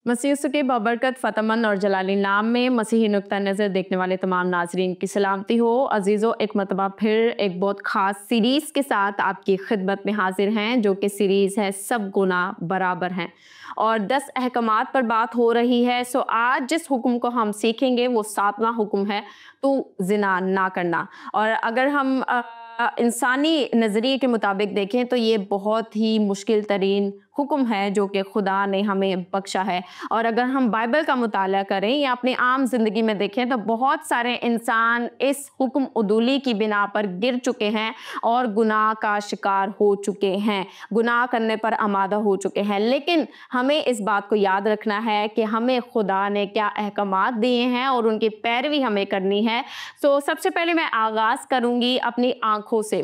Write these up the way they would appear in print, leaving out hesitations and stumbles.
مسیح یسوع کے بابرکت فتح اور جلالی نام میں مسیحی نقطہ نظر دیکھنے والے تمام ناظرین کی سلامتی ہو۔ عزیزو، ایک مرتبہ پھر ایک بہت خاص سیریز کے ساتھ آپ کی خدمت میں حاضر ہیں، جو کہ سیریز ہے سب گناہ برابر ہیں، اور 10 احکامات پر بات ہو رہی ہے۔ آج جس حکم کو ہم سیکھیں گے وہ 7واں حکم ہے، تو زنا نہ کرنا۔ اور اگر ہم انسانی نظریے کے مطابق دیکھیں تو یہ بہت ہی مشکل ترین حکم ہے جو کہ خدا نے ہمیں بخشا ہے، اور اگر ہم بائبل کا مطالعہ کریں یا اپنی عام زندگی میں دیکھیں تو بہت سارے انسان اس حکم عدولی کی بنا پر گر چکے ہیں اور گناہ کا شکار ہو چکے ہیں، گناہ کرنے پر آمادہ ہو چکے ہیں۔ لیکن ہمیں اس بات کو یاد رکھنا ہے کہ ہمیں خدا نے کیا احکامات دیے ہیں اور ان کی پیروی ہمیں کرنی ہے۔ سب سے پہلے میں آغاز کروں گی اپنی آنکھوں سے۔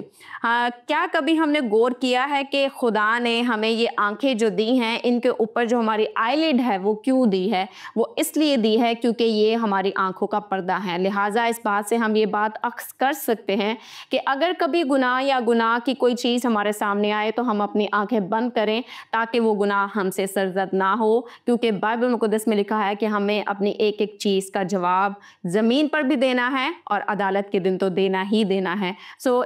کیا کبھی ہم نے غور کیا ہے کہ خدا نے ہمیں یہ آنکھیں جو دی ہیں، ان کے اوپر جو ہماری آئی لڈ ہے وہ کیوں دی ہے؟ وہ اس لیے دی ہے کیونکہ یہ ہماری آنکھوں کا پردہ ہے۔ لہٰذا اس بات سے ہم یہ بات اخذ کر سکتے ہیں کہ اگر کبھی گناہ یا گناہ کی کوئی چیز ہمارے سامنے آئے تو ہم اپنی آنکھیں بند کریں تاکہ وہ گناہ ہم سے سرزد نہ ہو، کیونکہ بائبل مقدس میں لکھا ہے کہ ہمیں اپنی ایک ایک چیز کا جواب زمین پر بھی دینا ہے اور عدالت کے دن تو دینا ہی دینا ہے۔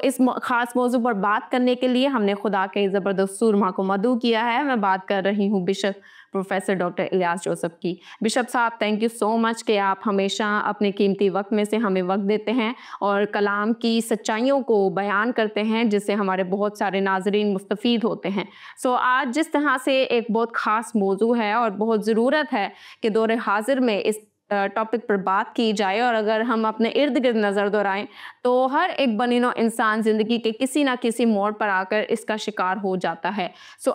اس خاص موضوع پر بات کرنے کے لیے ہم نے خدا کے زبردست سورما کو مدعو کیا ہے۔ میں بات کر رہی ہوں bishop professor doctor Ilyas Joseph کی۔ بشپ صاحب، تھینک یو سو مچ کہ آپ ہمیشہ اپنے قیمتی وقت میں سے ہمیں وقت دیتے ہیں اور کلام کی سچائیوں کو بیان کرتے ہیں، جس سے ہمارے بہت سارے ناظرین مستفید ہوتے ہیں۔ آج جس طرح سے ایک بہت خاص موضوع ہے اور بہت ضرورت ہے کہ دور حاضر میں اس ٹاپک پر بات کی جائے، اور اگر ہم اپنے ارد گرد نظر دورائیں تو ہر ایک بنی نوع انسان زندگی کے کسی نہ کسی موڑ پر آ کر اس کا شکار ہو جاتا ہے۔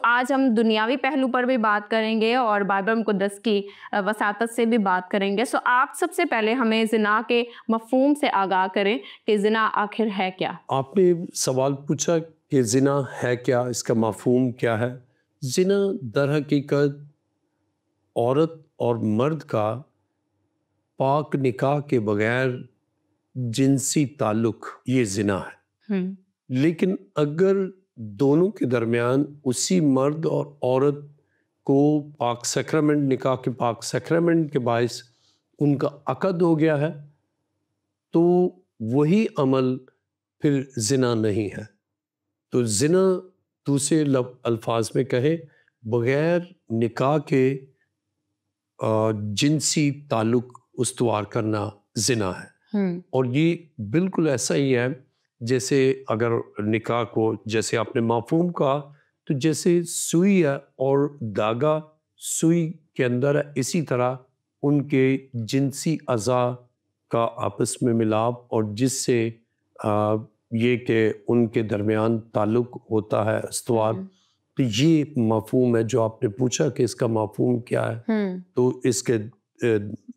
آج ہم دنیاوی پہلو پر بھی بات کریں گے اور بائبل مقدس کی وساطت سے بھی بات کریں گے۔ آپ سب سے پہلے ہمیں زنا کے مفہوم سے آگاہ کریں کہ زنا آخر ہے کیا؟ آپ نے سوال پوچھا کہ زنا ہے کیا، اس کا مفہوم کیا ہے۔ زنا در حقیقت عورت اور مرد کا پاک نکاح کے بغیر جنسی تعلق، یہ زنا ہے۔ لیکن اگر دونوں کے درمیان اسی مرد اور عورت کو پاک سیکرمنٹ، نکاح کے پاک سیکرمنٹ کے باعث ان کا عقد ہو گیا ہے تو وہی عمل پھر زنا نہیں ہے۔ تو زنا دوسرے الفاظ میں کہیں بغیر نکاح کے جنسی تعلق استوار کرنا زنا ہے۔ اور یہ بالکل ایسا ہی ہے جیسے اگر نکاح کو، جیسے آپ نے مفہوم کہا، تو جیسے سوئی ہے اور دھاگا سوئی کے اندر ہے، اسی طرح ان کے جنسی اعضاء کا آپس میں ملاپ، اور جس سے یہ کہ ان کے درمیان تعلق ہوتا ہے، استوار۔ تو یہ مفہوم ہے جو آپ نے پوچھا کہ اس کا مفہوم کیا ہے۔ تو اس کے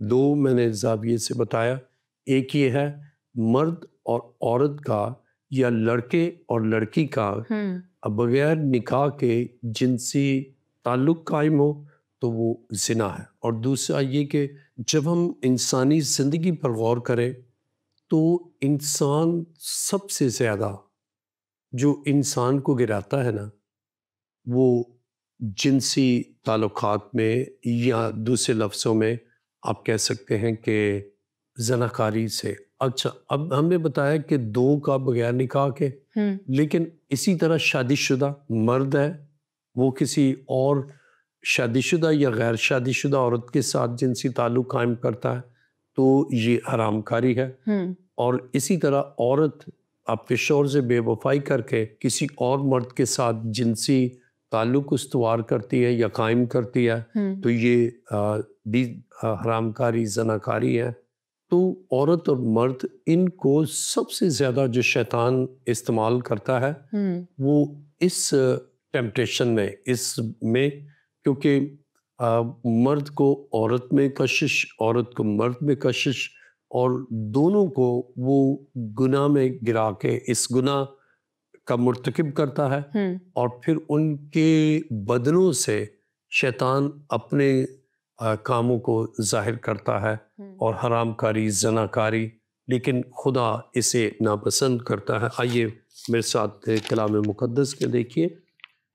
دو میں نے زاویے سے بتایا۔ ایک یہ ہے مرد اور عورت کا یا لڑکے اور لڑکی کا بغیر نکاح کے جنسی تعلق قائم ہو تو وہ زنا ہے۔ اور دوسرا یہ کہ جب ہم انسانی زندگی پر غور کریں تو انسان سب سے زیادہ جو انسان کو گراتا ہے نا، وہ جنسی تعلقات میں، یا دوسرے لفظوں میں آپ کہہ سکتے ہیں کہ زناکاری سے۔ اچھا، اب ہم نے بتایا کہ دو کا بغیر نکاح کے، لیکن اسی طرح شادی شدہ مرد ہے، وہ کسی اور شادی شدہ یا غیر شادی شدہ عورت کے ساتھ جنسی تعلق قائم کرتا ہے تو یہ حرام کاری ہے۔ اور اسی طرح عورت اپنے شوہر سے بے وفائی کر کے کسی اور مرد کے ساتھ جنسی تعلق استوار کرتی ہے یا قائم کرتی ہے تو یہ بھی حرام کاری، زناکاری ہے۔ تو عورت اور مرد، ان کو سب سے زیادہ جو شیطان استعمال کرتا ہے وہ اس ٹیمپٹیشن میں، اس میں، کیونکہ مرد کو عورت میں کشش، عورت کو مرد میں کشش، اور دونوں کو وہ گناہ میں گرا کے اس گناہ کا مرتکب کرتا ہے، اور پھر ان کے بدنوں سے شیطان اپنے کاموں کو ظاہر کرتا ہے، اور حرام کاری، زناکاری، لیکن خدا اسے ناپسند کرتا ہے۔ آئیے میرے ساتھ کلام مقدس کے دیکھیے،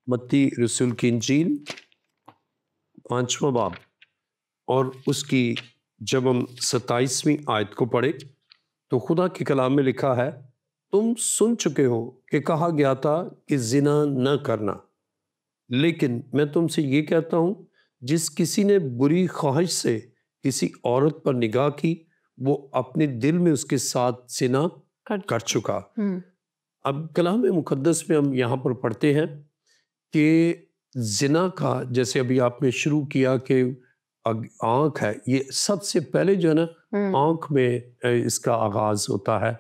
متی رسول کی انجیل 5واں باب اور اس کی جب ہم 27ویں آیت کو پڑھیں تو خدا کے کلام میں لکھا ہے تم سن چکے ہو کہ کہا گیا تھا کہ زنا نہ کرنا، لیکن میں تم سے یہ کہتا ہوں جس کسی نے بری خواہش سے کسی عورت پر نگاہ کی وہ اپنے دل میں اس کے ساتھ زنا کر چکا۔ اب کلام مقدس میں ہم یہاں پر پڑھتے ہیں کہ زنا کا، جیسے ابھی آپ نے شروع کیا کہ آنکھ ہے، یہ سب سے پہلے جو ہے نا آنکھ میں اس کا آغاز ہوتا ہے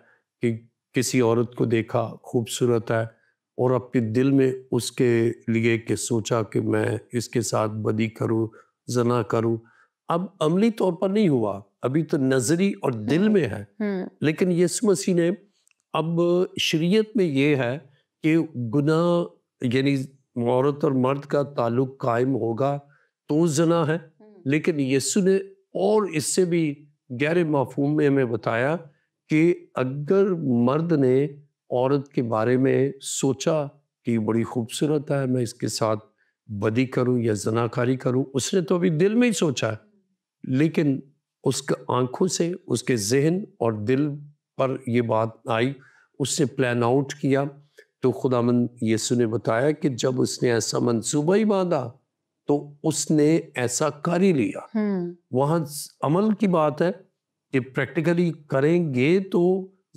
کہ کسی عورت کو دیکھا خوبصورت ہے اور اپنے دل میں اس کے لیے کہ سوچا کہ میں اس کے ساتھ بدی کروں، زنا کروں۔ اب عملی طور پر نہیں ہوا، ابھی تو نظری اور دل میں ہے، لیکن یسوع مسیح نے اب شریعت میں یہ ہے کہ گناہ یعنی عورت اور مرد کا تعلق قائم ہوگا تو زنا ہے، لیکن یسوع نے اور اس سے بھی گہرے مفہوم میں ہمیں بتایا کہ اگر مرد نے عورت کے بارے میں سوچا کہ بڑی خوبصورت ہے، میں اس کے ساتھ بدی کروں یا زناکاری کروں، اس نے تو ابھی دل میں ہی سوچا ہے، لیکن اس کے آنکھوں سے اس کے ذہن اور دل پر یہ بات آئی، اس نے پلان آؤٹ کیا، تو خداوند یسوع نے بتایا کہ جب اس نے ایسا منصوبہ ہی باندھا تو اس نے ایسا کر ہی لیا۔ وہاں عمل کی بات ہے کہ پریکٹیکلی کریں گے تو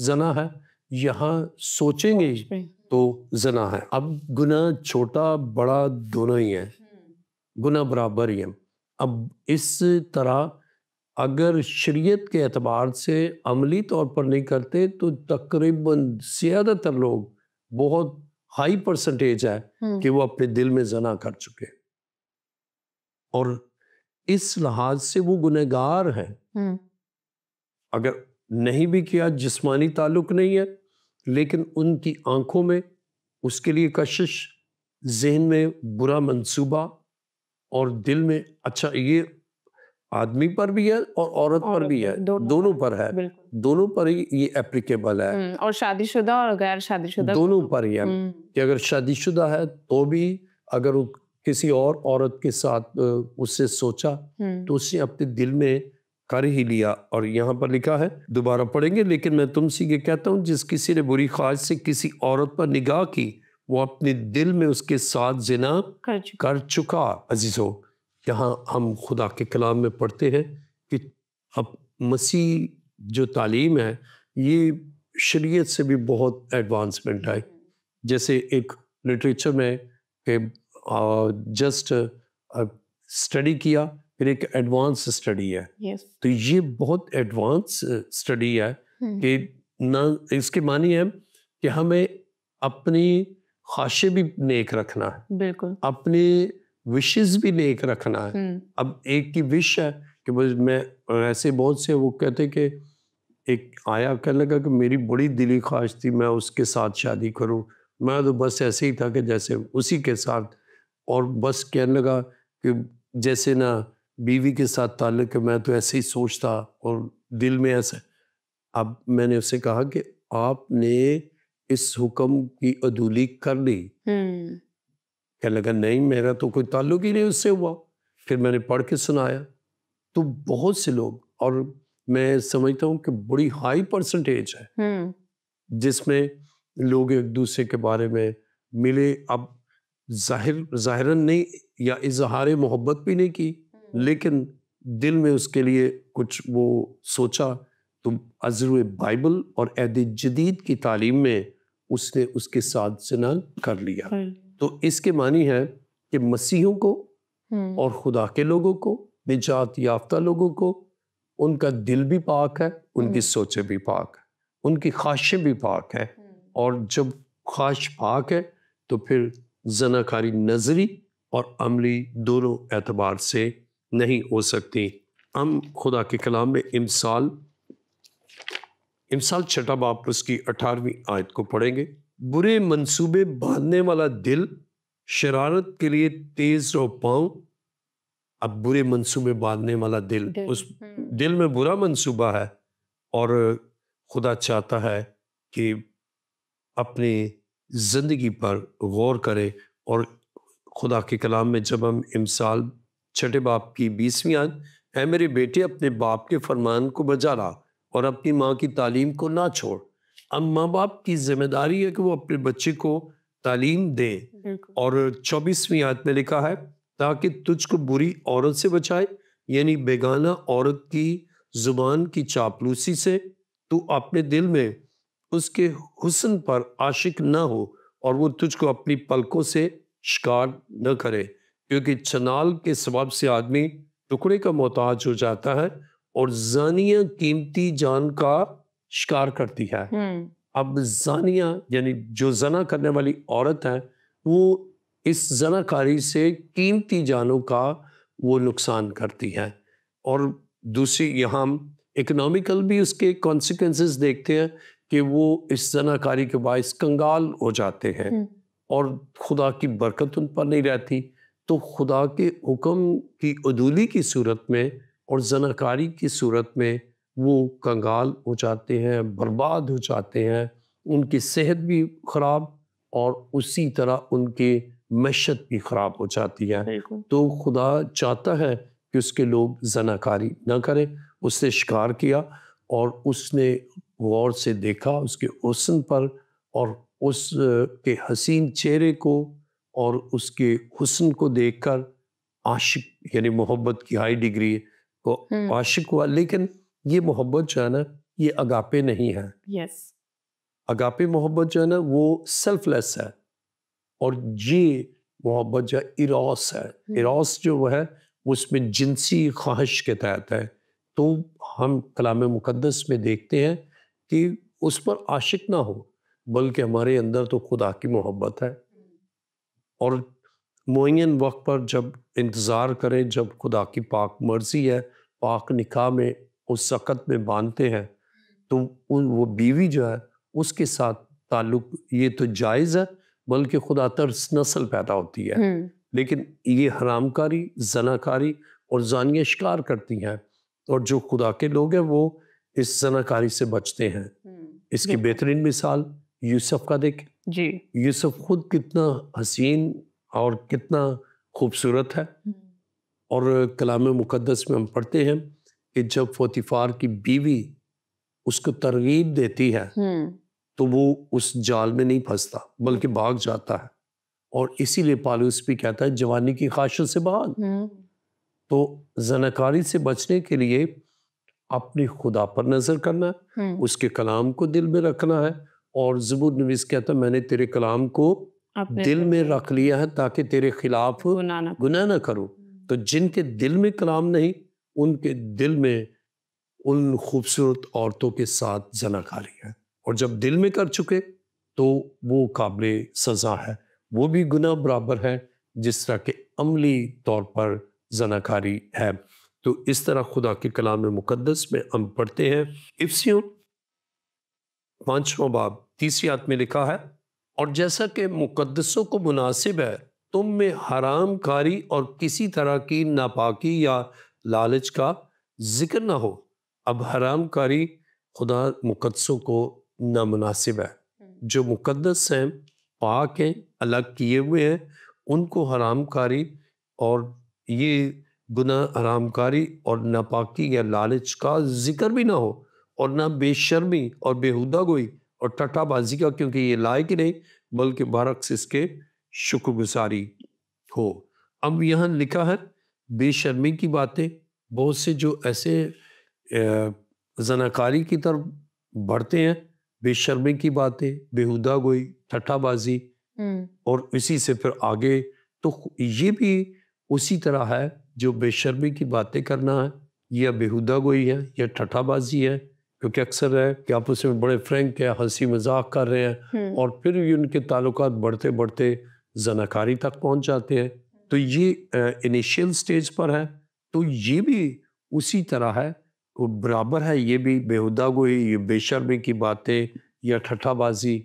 زنا ہے، یہاں سوچیں گے تو زنا ہے۔ اب گناہ چھوٹا بڑا دونوں ہی ہے، گناہ برابر ہی ہے۔ اب اس طرح اگر شریعت کے اعتبار سے عملی طور پر نہیں کرتے تو تقریباً زیادہ تر لوگ، بہت ہائی پرسنٹیج ہے کہ وہ اپنے دل میں زنا کر چکے، اور اس لحاظ سے وہ گنہگار ہیں۔ اگر نہیں بھی کیا، جسمانی تعلق نہیں ہے، لیکن ان کی آنکھوں میں اس کے لیے کشش، ذہن میں برا منصوبہ اور دل میں، اچھا یہ آدمی پر بھی ہے اور عورت پر بھی ہے، دونوں پر ہے، دونوں پر ہی یہ اپلیکیبل ہے، اور شادی شدہ اور غیر شادی شدہ دونوں پر ہی ہے کہ اگر شادی شدہ ہے تو بھی اگر وہ کسی اور عورت کے ساتھ اس سے سوچا تو اس نے اپنے دل میں کر ہی لیا۔ اور یہاں پر لکھا ہے، دوبارہ پڑھیں گے، لیکن میں تم سے یہ کہتا ہوں جس کسی نے بری خواہش سے کسی عورت پر نگاہ کی وہ اپنے دل میں اس کے ساتھ زنا کر چکا۔ عزیزو، یہاں ہم خدا کے کلام میں پڑھتے ہیں کہ اب مسیح جو تعلیم ہے یہ شریعت سے بھی بہت ایڈوانسمنٹ ہے۔ جیسے ایک لٹریچر میں کہ جسٹ اسٹڈی کیا، پھر ایک ایڈوانس اسٹڈی ہے، تو یہ بہت ایڈوانس اسٹڈی ہے کہ نہ اس کے معنی ہے کہ ہمیں اپنی خواہشیں بھی نیک رکھنا ہے، بالکل اپنے وشز بھی نیک رکھنا ہے۔ اب ایک کی وش ہے کہ میں، ایسے بہت سے وہ کہتے کہ ایک آیا کہنے لگا کہ میری بڑی دلی خواہش تھی میں اس کے ساتھ شادی کروں، میں تو بس ایسے ہی تھا کہ جیسے اسی کے ساتھ، اور بس کہنے لگا کہ جیسے نا بیوی کے ساتھ تعلق ہے میں تو ایسے ہی سوچتا اور دل میں ایسے۔ اب میں نے اسے کہا کہ آپ نے اس حکم کی عدولی کر لی؟ کہنے لگا نہیں، میرا تو کوئی تعلق ہی نہیں اس سے ہوا۔ پھر میں نے پڑھ کے سنایا تو بہت سے لوگ، اور میں سمجھتا ہوں کہ بڑی ہائی پرسنٹیج ہے جس میں لوگ ایک دوسرے کے بارے میں ملے، اب ظاہراً نہیں یا اظہار محبت بھی نہیں کی، لیکن دل میں اس کے لیے کچھ وہ سوچا، تو ازر بائبل اور عہد جدید کی تعلیم میں اس نے اس کے ساتھ زنا کر لیا۔ تو اس کے معنی ہے کہ مسیحوں کو اور خدا کے لوگوں کو، نجات یافتہ لوگوں کو، ان کا دل بھی پاک ہے، ان کی سوچیں بھی پاک ہے، ان کی خواہشیں بھی پاک ہے، اور جب خواہش پاک ہے تو پھر زناکاری نظری اور عملی دونوں اعتبار سے نہیں ہو سکتی۔ ہم خدا کے کلام میں امثال 6 باب اس کی 18ویں آیت کو پڑھیں گے۔ برے منصوبے باندھنے والا دل شرارت کے لیے تیز رو پاؤں۔ اب برے منصوبے باندھنے والا دل، اس دل میں برا منصوبہ ہے، اور خدا چاہتا ہے کہ اپنی زندگی پر غور کرے۔ اور خدا کے کلام میں جب ہم امثال 6 باب کی 20ویں آیت اے میرے بیٹے اپنے باپ کے فرمان کو بجا لا اور اپنی ماں کی تعلیم کو نہ چھوڑ۔ اب ماں باپ کی ذمہ داری ہے کہ وہ اپنے بچے کو تعلیم دیں، اور 24ویں آیت میں لکھا ہے تاکہ تجھ کو بری عورت سے بچائے، یعنی بیگانہ عورت کی زبان کی چاپلوسی سے۔ تو اپنے دل میں اس کے حسن پر عاشق نہ ہو اور وہ تجھ کو اپنی پلکوں سے شکار نہ کرے، کیونکہ چھنال کے سبب سے آدمی ٹکڑے کا محتاج ہو جاتا ہے اور زانیہ قیمتی جان کا شکار کرتی ہے۔ اب زانیہ یعنی جو زنا کرنے والی عورت ہے، وہ اس زنا کاری سے قیمتی جانوں کا وہ نقصان کرتی ہے۔ اور دوسری یہاں اکنامیکل بھی اس کے کانسیکوینسز دیکھتے ہیں کہ وہ اس زنا کاری کے باعث کنگال ہو جاتے ہیں اور خدا کی برکت ان پر نہیں رہتی۔ تو خدا کے حکم کی عدولی کی صورت میں اور زناکاری کی صورت میں وہ کنگال ہو جاتے ہیں، برباد ہو جاتے ہیں، ان کی صحت بھی خراب اور اسی طرح ان کی معیشت بھی خراب ہو جاتی ہے۔ تو خدا چاہتا ہے کہ اس کے لوگ زناکاری نہ کریں۔ اس نے شکار کیا اور اس نے غور سے دیکھا اس کے حسن پر اور اس کے حسین چہرے کو اور اس کے حسن کو دیکھ کر عاشق یعنی محبت کی ہائی ڈگری کو عاشق ہوا۔ لیکن یہ محبت جو ہے نا یہ اگاپے نہیں ہے۔ اگاپے محبت جو ہے نا وہ سیلف لیس ہے، اور یہ محبت جو ہے ایروس ہے۔ ایروس جو وہ ہے اس میں جنسی خواہش کے تحت ہے۔ تو ہم کلام مقدس میں دیکھتے ہیں کہ اس پر عاشق نہ ہو، بلکہ ہمارے اندر تو خدا کی محبت ہے، اور معین وقت پر جب انتظار کریں، جب خدا کی پاک مرضی ہے، پاک نکاح میں اس وقت میں باندھتے ہیں، تو وہ بیوی جو ہے اس کے ساتھ تعلق یہ تو جائز ہے، بلکہ خدا ترس نسل پیدا ہوتی ہے۔ لیکن یہ حرام کاری، زناکاری اور زانیہ شکار کرتی ہیں، اور جو خدا کے لوگ ہیں وہ اس زناکاری سے بچتے ہیں۔ اس کی بہترین مثال یوسف کا دیکھ۔ یوسف خود کتنا حسین اور کتنا خوبصورت ہے، اور کلام مقدس میں ہم پڑھتے ہیں کہ جب پوتیفار کی بیوی اس کو ترغیب دیتی ہے تو وہ اس جال میں نہیں پھنستا بلکہ بھاگ جاتا ہے، اور اسی لیے پالوس بھی کہتا ہے جوانی کی خواہشوں سے بھاگ۔ تو زناکاری سے بچنے کے لیے اپنی خدا پر نظر کرنا ہے، اس کے کلام کو دل میں رکھنا ہے، اور زبور نویس کہتا ہے میں نے تیرے کلام کو دل میں رکھ لیا ہے تاکہ تیرے خلاف گناہ نہ کروں۔ تو جن کے دل میں کلام نہیں، ان کے دل میں ان خوبصورت عورتوں کے ساتھ زناکاری ہے، اور جب دل میں کر چکے تو وہ قابل سزا ہے، وہ بھی گناہ برابر ہے جس طرح کہ عملی طور پر زناکاری ہے۔ تو اس طرح خدا کے کلام مقدس میں ہم پڑھتے ہیں افسیوں 5واں باب 30 آیت میں لکھا ہے، اور جیسا کہ مقدسوں کو مناسب ہے تم میں حرام کاری اور کسی طرح کی ناپاکی یا لالچ کا ذکر نہ ہو۔ اب حرام کاری خدا مقدسوں کو نامناسب ہے۔ جو مقدس ہیں، پاک ہیں، الگ کیے ہوئے ہیں، ان کو حرام کاری اور یہ گناہ حرام کاری اور ناپاکی یا لالچ کا ذکر بھی نہ ہو، اور نہ بے شرمی اور بیہودہ گوئی اور ٹٹا بازی کا، کیونکہ یہ لائق ہی نہیں، بلکہ برعکس اس کے شکر گزاری ہو۔ اب یہاں لکھا ہے بے شرمی کی باتیں، بہت سے جو ایسے زناکاری کی طرف بڑھتے ہیں، بے شرمی کی باتیں، بیہودہ گوئی، ٹھٹا بازی، اور اسی سے پھر آگے تو یہ بھی اسی طرح ہے، جو بے شرمی کی باتیں کرنا ہے یا بیہودہ گوئی ہے یا ٹھٹا بازی ہے، کیونکہ اکثر ہے کہ آپس میں بڑے فرینک ہے، ہنسی مذاق کر رہے ہیں، اور پھر بھی ان کے تعلقات بڑھتے بڑھتے زناکاری تک پہنچ جاتے ہیں۔ تو یہ انیشیل سٹیج پر ہے، تو یہ بھی اسی طرح ہے، وہ برابر ہے، یہ بھی بیہودہ گوئی، یہ بے شرمی کی باتیں یا ٹھٹا بازی،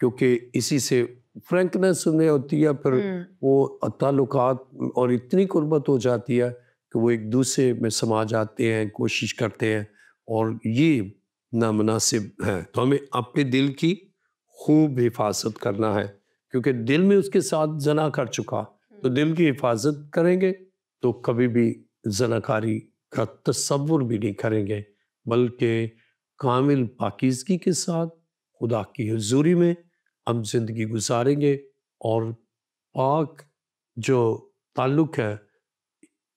کیونکہ اسی سے فرینکنس انہیں ہوتی ہے، پھر وہ تعلقات اور اتنی قربت ہو جاتی ہے کہ وہ ایک دوسرے میں سما جاتے ہیں، کوشش کرتے ہیں، اور یہ نامناسب ہے۔ تو ہمیں اپنے دل کی خوب حفاظت کرنا ہے، کیونکہ دل میں اس کے ساتھ زنا کر چکا، تو دل کی حفاظت کریں گے تو کبھی بھی زناکاری کا تصور بھی نہیں کریں گے، بلکہ کامل پاکیزگی کے ساتھ خدا کی حضوری میں ہم زندگی گزاریں گے، اور پاک جو تعلق ہے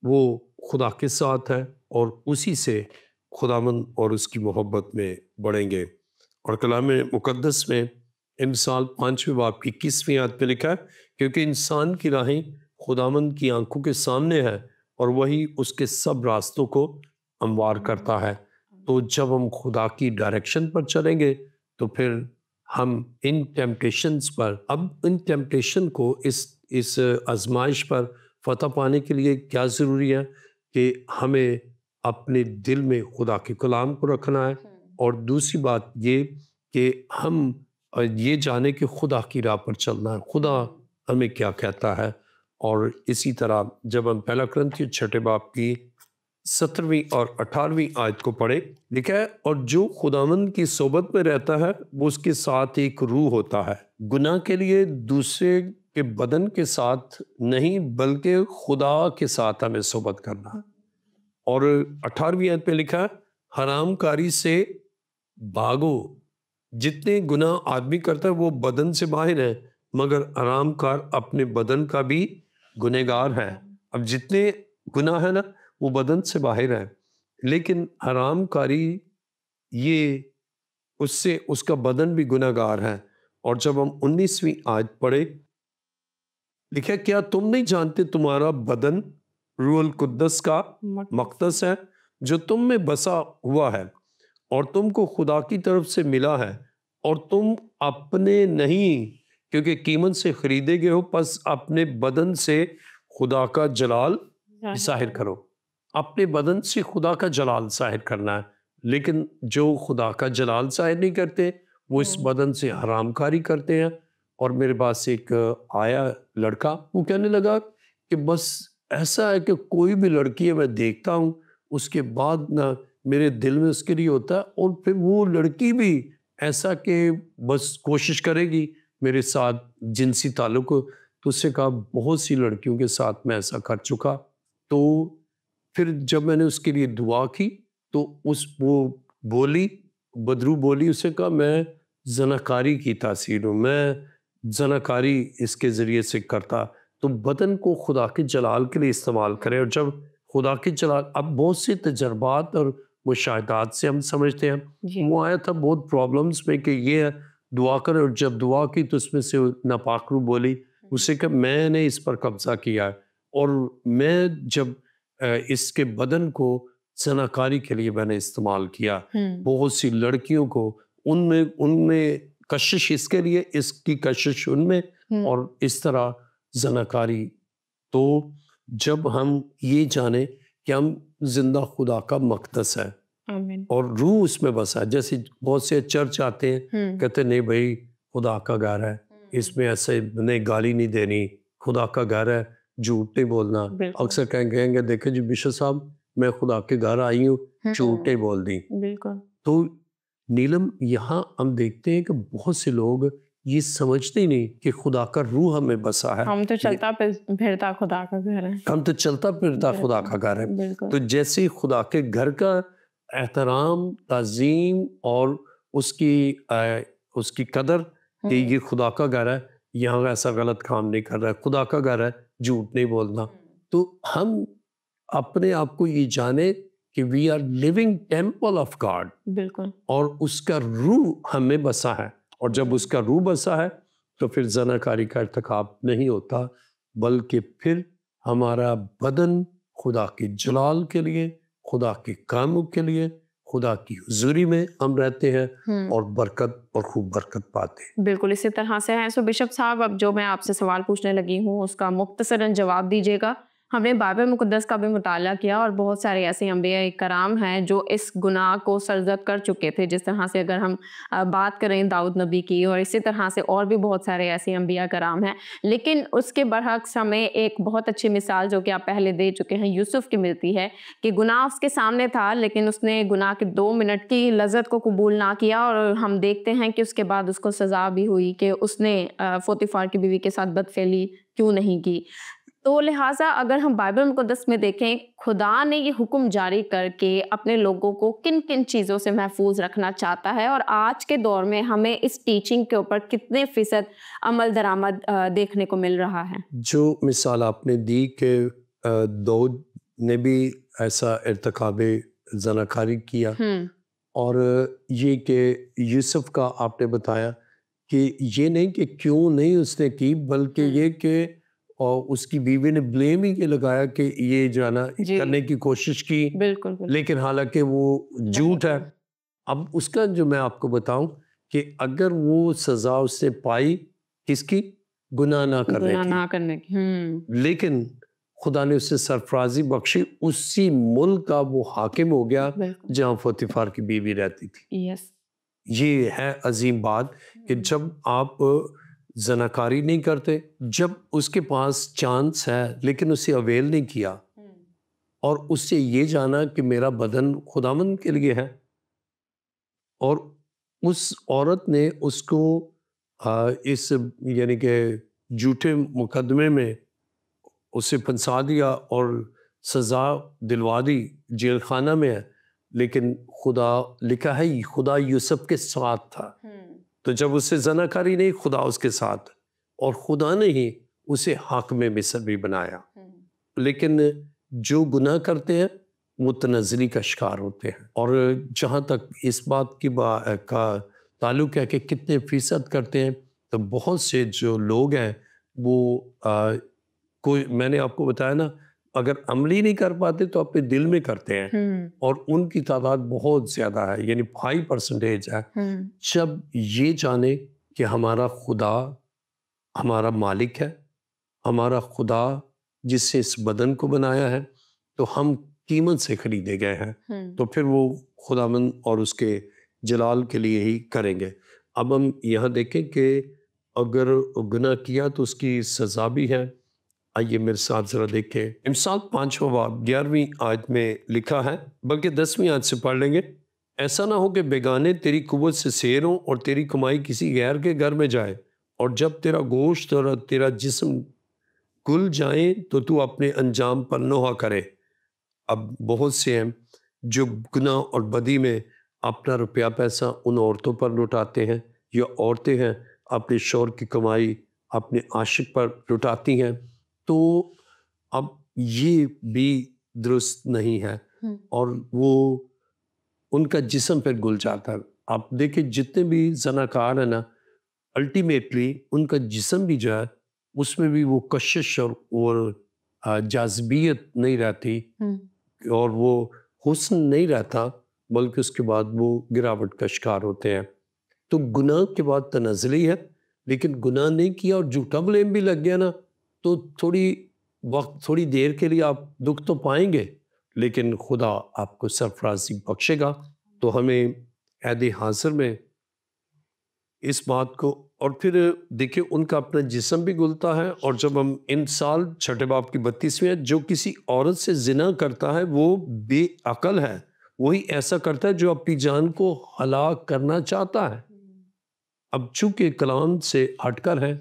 وہ خدا کے ساتھ ہے، اور اسی سے خداوند اور اس کی محبت میں بڑھیں گے۔ اور کلام مقدس میں امثال 5 باب کی 21 آیت پہ لکھا ہے، کیونکہ انسان کی راہیں خداوند کی آنکھوں کے سامنے ہے اور وہی اس کے سب راستوں کو ہموار کرتا ہے۔ تو جب ہم خدا کی ڈائریکشن پر چلیں گے تو پھر ہم ان ٹیمپٹیشنز پر، اب ان ٹیمپٹیشن کو، اس آزمائش پر فتح پانے کے لیے کیا ضروری ہے کہ ہمیں اپنے دل میں خدا کے کلام کو رکھنا ہے، اور دوسری بات یہ کہ ہم یہ جانیں کہ خدا کی راہ پر چلنا ہے، خدا ہمیں کیا کہتا ہے۔ اور اسی طرح جب ہم پہلا کرنتھیوں 6 باب کی 17ویں اور 18ویں آیت کو پڑھیں، لکھا ہے، اور جو خداوند کی صحبت میں رہتا ہے وہ اس کے ساتھ ایک روح ہوتا ہے۔ گناہ کے لیے دوسرے کے بدن کے ساتھ نہیں بلکہ خدا کے ساتھ ہمیں صحبت کرنا ہے۔ اور 18ویں آیت پہ لکھا ہے، حرام کاری سے بھاگو، جتنے گناہ آدمی کرتا ہے وہ بدن سے باہر ہے، مگر حرام کار اپنے بدن کا بھی گنہگار ہے۔ اب جتنے گناہ ہے نا وہ بدن سے باہر ہے، لیکن حرام کاری یہ اس سے اس کا بدن بھی گنہگار ہے۔ اور جب ہم 19ویں آیت پڑھے، لکھا کیا تم نہیں جانتے تمہارا بدن روح القدس کا مقدس ہے جو تم میں بسا ہوا ہے اور تم کو خدا کی طرف سے ملا ہے، اور تم اپنے نہیں کیونکہ قیمت سے خریدے گئے ہو، پس اپنے بدن سے خدا کا جلال ظاہر کرو۔ اپنے بدن سے خدا کا جلال ظاہر کرنا ہے، لیکن جو خدا کا جلال ظاہر نہیں کرتے وہ اس بدن سے حرام کاری کرتے ہیں۔ اور میرے پاس ایک آیا لڑکا، وہ کہنے لگا کہ بس ایسا ہے کہ کوئی بھی لڑکی ہے میں دیکھتا ہوں، اس کے بعد نہ میرے دل میں اس کے لیے ہوتا ہے، اور پھر وہ لڑکی بھی ایسا کہ بس کوشش کرے گی میرے ساتھ جنسی تعلق ہو۔ تو اس سے کہا بہت سی لڑکیوں کے ساتھ میں ایسا کر چکا۔ تو پھر جب میں نے اس کے لیے دعا کی تو وہ بولی، بدرو بولی، اسے کہا میں زناکاری کی تاثیر ہوں، میں زناکاری اس کے ذریعے سے کرتا۔ تو بدن کو خدا کے جلال کے لیے استعمال کریں، اور جب خدا کے جلال، اب بہت سے تجربات اور مشاہدات سے ہم سمجھتے ہیں، وہ آیا تھا بہت پرابلمز میں کہ یہ دعا کرے، اور جب دعا کی تو اس میں سے ناپاک روح بولی، اسے کہ میں نے اس پر قبضہ کیا ہے، اور میں جب اس کے بدن کو زناکاری کے لیے میں نے استعمال کیا، بہت سی لڑکیوں کو ان میں کشش اس کے لیے، اس کی کشش ان میں، اور اس طرح زناکاری۔ تو جب ہم یہ جانیں کہ ہم زندہ خدا کا مقدس ہے اور روح اس میں بسا ہے، جیسے بہت سے چرچ آتے ہیں کہتے نہیں بھائی خدا کا گھر ہے، اس میں ایسے نہیں، گالی نہیں دینی، خدا کا گھر ہے، جھوٹ نہیں بولنا۔ اکثر کہیں گے دیکھیں جی بشپ صاحب میں خدا کے گھر آئی ہوں، جھوٹ نہیں بول دی۔ تو نیلم یہاں ہم دیکھتے ہیں کہ بہت سے لوگ یہ سمجھتے ہی نہیں کہ خدا کا روح ہمیں بسا ہے، ہم تو چلتا پھرتا خدا کا گھر ہے، ہم تو چلتا پھرتا خدا کا گھر ہے۔ تو جیسے خدا کے گھر کا احترام، تعظیم اور اس کی قدر کہ یہ خدا کا گھر ہے، یہاں ایسا غلط کام نہیں کر رہا ہے، خدا کا گھر ہے، جھوٹ نہیں بولنا۔ تو ہم اپنے آپ کو یہ جانیں کہ we are living temple of God, بالکل، اور اس کا روح ہمیں بسا ہے، اور جب اس کا روح بسا ہے تو پھر زناکاری کا ارتکاب نہیں ہوتا، بلکہ پھر ہمارا بدن خدا کے جلال کے لیے، خدا کے کاموں کے لیے، خدا کی حضوری میں ہم رہتے ہیں اور برکت اور خوب برکت پاتے ہیں۔ بالکل اسی طرح سے ہے۔ سو بشپ صاحب اب جو میں آپ سے سوال پوچھنے لگی ہوں اس کا مختصراً جواب دیجیے گا۔ ہم نے بائبل مقدس کا بھی مطالعہ کیا اور بہت سارے ایسے انبیاء کرام ہیں جو اس گناہ کو سرزد کر چکے تھے، جس طرح سے اگر ہم بات کریں داؤد نبی کی، اور اسی طرح سے اور بھی بہت سارے ایسے انبیاء کرام ہیں، لیکن اس کے برعکس ہمیں ایک بہت اچھی مثال جو کہ آپ پہلے دے چکے ہیں یوسف کی ملتی ہے کہ گناہ اس کے سامنے تھا لیکن اس نے گناہ کے 2 منٹ کی لذت کو قبول نہ کیا، اور ہم دیکھتے ہیں کہ اس کے بعد اس کو سزا بھی ہوئی کہ اس نے پوتیفار کی بیوی کے ساتھ بدفعلی کیوں نہیں کی۔ تو لہٰذا اگر ہم بائبل مقدس میں دیکھیں خدا نے یہ حکم جاری کر کے اپنے لوگوں کو کن کن چیزوں سے محفوظ رکھنا چاہتا ہے، اور آج کے دور میں ہمیں اس ٹیچنگ کے اوپر کتنے فیصد عمل درآمد دیکھنے کو مل رہا ہے؟ جو مثال آپ نے دی کہ داؤد نے بھی ایسا ارتکاب زناکاری کیا، اور یہ کہ یوسف کا آپ نے بتایا کہ یہ نہیں کہ کیوں نہیں اس نے کی، بلکہ یہ کہ اس کی بیوی نے بلیم ہی لگایا کہ یہ جو ہے نا کرنے کی کوشش کی، بالکل لیکن حالانکہ وہ جھوٹ ہے۔ اب اس کا جو میں آپ کو بتاؤں کہ اگر وہ سزا اس نے پائی کس کی؟ گناہ نہ کرنے کی، لیکن خدا نے اسے سرفرازی بخشی، اسی ملک کا وہ حاکم ہو گیا جہاں پوتیفار کی بیوی رہتی تھی۔ یہ ہے عظیم بات کہ جب آپ زناکاری نہیں کرتے، جب اس کے پاس چانس ہے لیکن اسے اویل نہیں کیا، اور اس سے یہ جانا کہ میرا بدن خداوند کے لیے ہے، اور اس عورت نے اس کو اس یعنی کہ جھوٹے مقدمے میں اسے پھنسا دیا اور سزا دلوا دی، جیل خانہ میں ہے، لیکن خدا لکھا ہے خدا یوسف کے ساتھ تھا۔ تو جب اسے زناکاری نہیں، خدا اس کے ساتھ، اور خدا نے ہی اسے حاکم مصر بھی بنایا۔ لیکن جو گناہ کرتے ہیں وہ تنزلی کا شکار ہوتے ہیں، اور جہاں تک اس بات کی کا تعلق ہے کہ کتنے فیصد کرتے ہیں، تو بہت سے جو لوگ ہیں وہ کوئی میں نے آپ کو بتایا نا، اگر عملی نہیں کر پاتے تو اپنے دل میں کرتے ہیں، اور ان کی تعداد بہت زیادہ ہے، یعنی 5% ہے۔ جب یہ جانے کہ ہمارا خدا ہمارا مالک ہے، ہمارا خدا جس سے اس بدن کو بنایا ہے، تو ہم قیمت سے خریدے گئے ہیں، تو پھر وہ خداوند اور اس کے جلال کے لیے ہی کریں گے۔ اب ہم یہاں دیکھیں کہ اگر گناہ کیا تو اس کی سزا بھی ہے۔ آئیے میرے ساتھ ذرا دیکھیں، امثال 5واں باب 11ویں آیت میں لکھا ہے، بلکہ 10ویں آیت سے پڑھ لیں گے۔ ایسا نہ ہو کہ بیگانے تیری قوت سے سیر ہوں اور تیری کمائی کسی غیر کے گھر میں جائے، اور جب تیرا گوشت اور تیرا جسم گل جائیں تو تو اپنے انجام پر نوحہ کرے۔ اب بہت سے ہیں جو گناہ اور بدی میں اپنا روپیہ پیسہ ان عورتوں پر لٹاتے ہیں، یا عورتیں ہیں اپنے شوہر کی کمائی اپنے عاشق پر لٹاتی ہیں، تو اب یہ بھی درست نہیں ہے، اور وہ ان کا جسم پہ گل جاتا ہے۔ آپ دیکھیں جتنے بھی زناکار ہیں نا، الٹیمیٹلی ان کا جسم بھی جو ہے اس میں بھی وہ کشش اور جاذبیت نہیں رہتی، اور وہ حسن نہیں رہتا، بلکہ اس کے بعد وہ گراوٹ کا شکار ہوتے ہیں۔ تو گناہ کے بعد تنزلی ہے، لیکن گناہ نہیں کیا اور جھوٹا بلیم بھی لگ گیا نا، تو تھوڑی دیر کے لیے آپ دکھ تو پائیں گے، لیکن خدا آپ کو سرفرازی بخشے گا۔ تو ہمیں عہد حاضر میں اس بات کو، اور پھر دیکھیں ان کا اپنا جسم بھی گلتا ہے، اور جب ہم انسال 6 باب کی 32ویں، جو کسی عورت سے زنا کرتا ہے وہ بے عقل ہے، وہی ایسا کرتا ہے جو اپنی جان کو ہلاک کرنا چاہتا ہے۔ اب چونکہ کلام سے ہٹ کر ہے،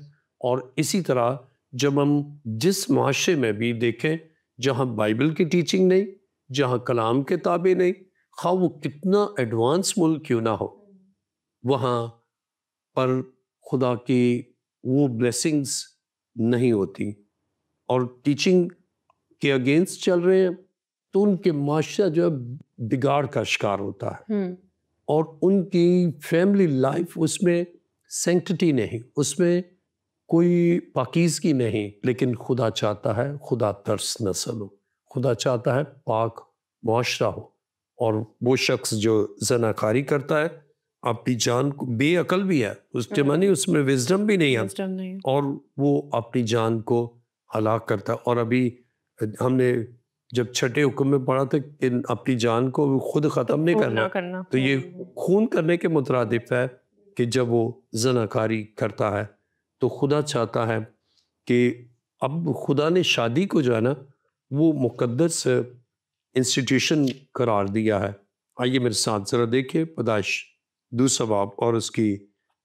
اور اسی طرح جب ہم جس معاشرے میں بھی دیکھیں جہاں بائبل کی ٹیچنگ نہیں، جہاں کلام کے تابع نہیں، خواہ وہ کتنا ایڈوانس ملک کیوں نہ ہو، وہاں پر خدا کی وہ بلیسنگز نہیں ہوتی، اور ٹیچنگ کے اگینسٹ چل رہے ہیں تو ان کے معاشرہ جو ہے بگاڑ کا شکار ہوتا ہے، اور ان کی فیملی لائف اس میں سینکٹی نہیں، اس میں کوئی پاکیزگی نہیں۔ لیکن خدا چاہتا ہے خدا ترس نسل ہو، خدا چاہتا ہے پاک معاشرہ ہو، اور وہ شخص جو زناکاری کرتا ہے اپنی جان کو، بے عقل بھی ہے، اس کے معنی اس میں وزڈم بھی نہیں ہے، اور وہ اپنی جان کو ہلاک کرتا ہے۔ اور ابھی ہم نے جب 6 حکم میں پڑھا تھا کہ اپنی جان کو خود ختم نہیں کرنا، تو یہ خون کرنے کے مترادف ہے کہ جب وہ زناکاری کرتا ہے تو خدا چاہتا ہے کہ اب خدا نے شادی کو جو ہے نا وہ مقدس انسٹیٹیوشن قرار دیا ہے۔ آئیے میرے ساتھ ذرا دیکھیں پیدائش 2 باب اور اس کی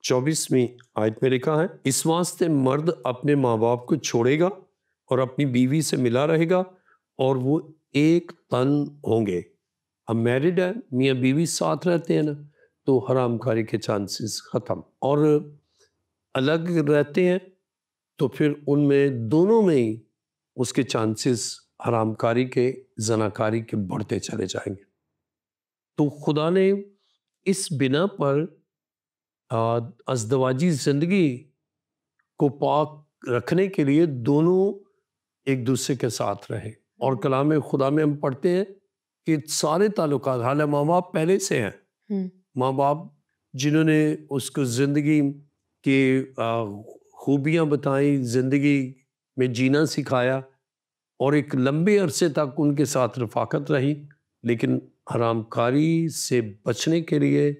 24ویں آیت میں لکھا ہے، اس واسطے مرد اپنے ماں باپ کو چھوڑے گا اور اپنی بیوی سے ملا رہے گا اور وہ ایک تن ہوں گے. اب میرڈ ہے, میاں بیوی ساتھ رہتے ہیں نا, تو حرام کاری کے چانسز ختم. اور الگ رہتے ہیں تو پھر ان میں دونوں میں ہی اس کے چانسز حرام کاری کے, زناکاری کے بڑھتے چلے جائیں گے. تو خدا نے اس بنا پر ازدواجی زندگی کو پاک رکھنے کے لیے دونوں ایک دوسرے کے ساتھ رہے. اور کلام خدا میں ہم پڑھتے ہیں کہ سارے تعلقات, حالانکہ ماں باپ پہلے سے ہیں, ماں باپ جنہوں نے اس کو زندگی کی خوبیاں بتائیں, زندگی میں جینا سکھایا, اور ایک لمبے عرصے تک ان کے ساتھ رفاقت رہی. لیکن حرام کاری سے بچنے کے لیے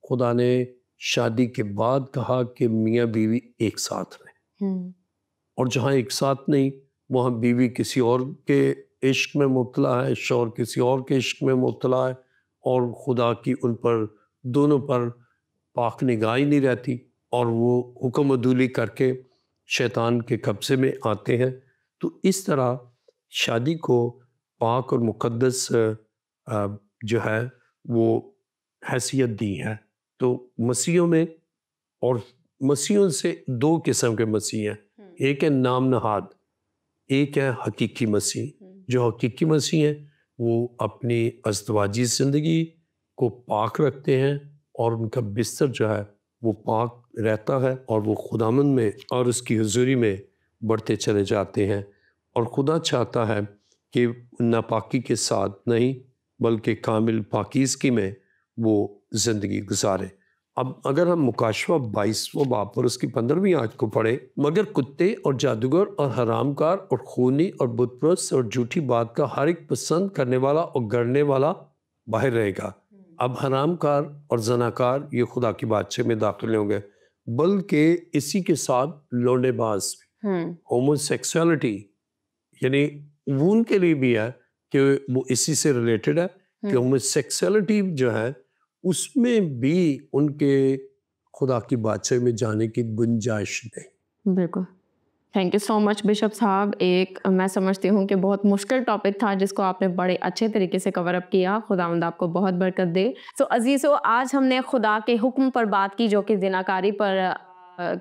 خدا نے شادی کے بعد کہا کہ میاں بیوی ایک ساتھ رہیں. اور جہاں ایک ساتھ نہیں, وہاں بیوی کسی اور کے عشق میں مبتلا ہے, شوہر کسی اور کے عشق میں مبتلا ہے, اور خدا کی ان پر دونوں پر پاک نگاہی نہیں رہتی, اور وہ حکم عدولی کر کے شیطان کے قبضے میں آتے ہیں. تو اس طرح شادی کو پاک اور مقدس جو ہے وہ حیثیت دی ہے. تو مسیحوں میں, اور مسیحوں سے دو قسم کے مسیح ہیں, ایک ہے نام نہاد, ایک ہے حقیقی مسیح. جو حقیقی مسیح ہیں وہ اپنی ازدواجی زندگی کو پاک رکھتے ہیں, اور ان کا بستر جو ہے وہ پاک رہتا ہے, اور وہ خداوند میں اور اس کی حضوری میں بڑھتے چلے جاتے ہیں. اور خدا چاہتا ہے کہ ناپاکی کے ساتھ نہیں بلکہ کامل پاکیزگی میں وہ زندگی گزارے. اب اگر ہم مکاشفہ 22 باب اور اس کی 15ویں آیت کو پڑھیں, مگر کتے اور جادوگر اور حرام کار اور خونی اور بت پرست اور جھوٹی بات کا ہر ایک پسند کرنے والا اور گڑنے والا باہر رہے گا. اب حرام کار اور زناکار یہ خدا کی بادشاہی میں داخل ہوں گے, بلکہ اسی کے ساتھ لونڈے باز, ہومو سیکسولیٹی, یعنی وہ ان کے لیے بھی ہے کہ وہ اسی سے ریلیٹڈ ہے کہ ہومو سیکسولیٹی جو ہے اس میں بھی ان کے خدا کی بادشاہی میں جانے کی گنجائش نہیں. بالکل. Thank you so much bishop صاحب. ایک میں سمجھتی ہوں کہ بہت مشکل ٹاپک تھا جس کو آپ نے بڑے اچھے طریقے سے کور اپ کیا. خداوند آپ کو بہت برکت دے. سو عزیزو, آج ہم نے خدا کے حکم پر بات کی جو کہ زناکاری پر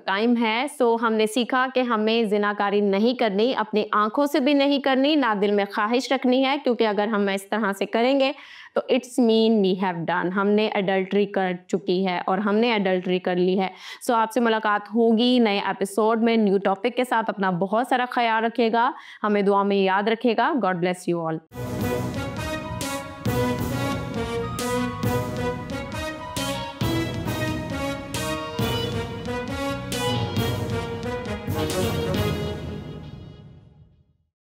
قائم ہے. سو ہم نے سیکھا کہ ہمیں زناکاری نہیں کرنی, اپنی آنکھوں سے بھی نہیں کرنی, نہ دل میں خواہش رکھنی ہے, کیونکہ اگر ہم اس طرح سے کریں گے تو it's main we have done, ہم نے اڈلٹری کر چکی ہے اور ہم نے اڈلٹری کر لی ہے. سو آپ سے ملاقات ہوگی نئے ایپیسوڈ میں نیو ٹاپک کے ساتھ. اپنا بہت سارا خیال رکھیے گا, ہمیں دعا میں یاد رکھیے گا. God bless you all.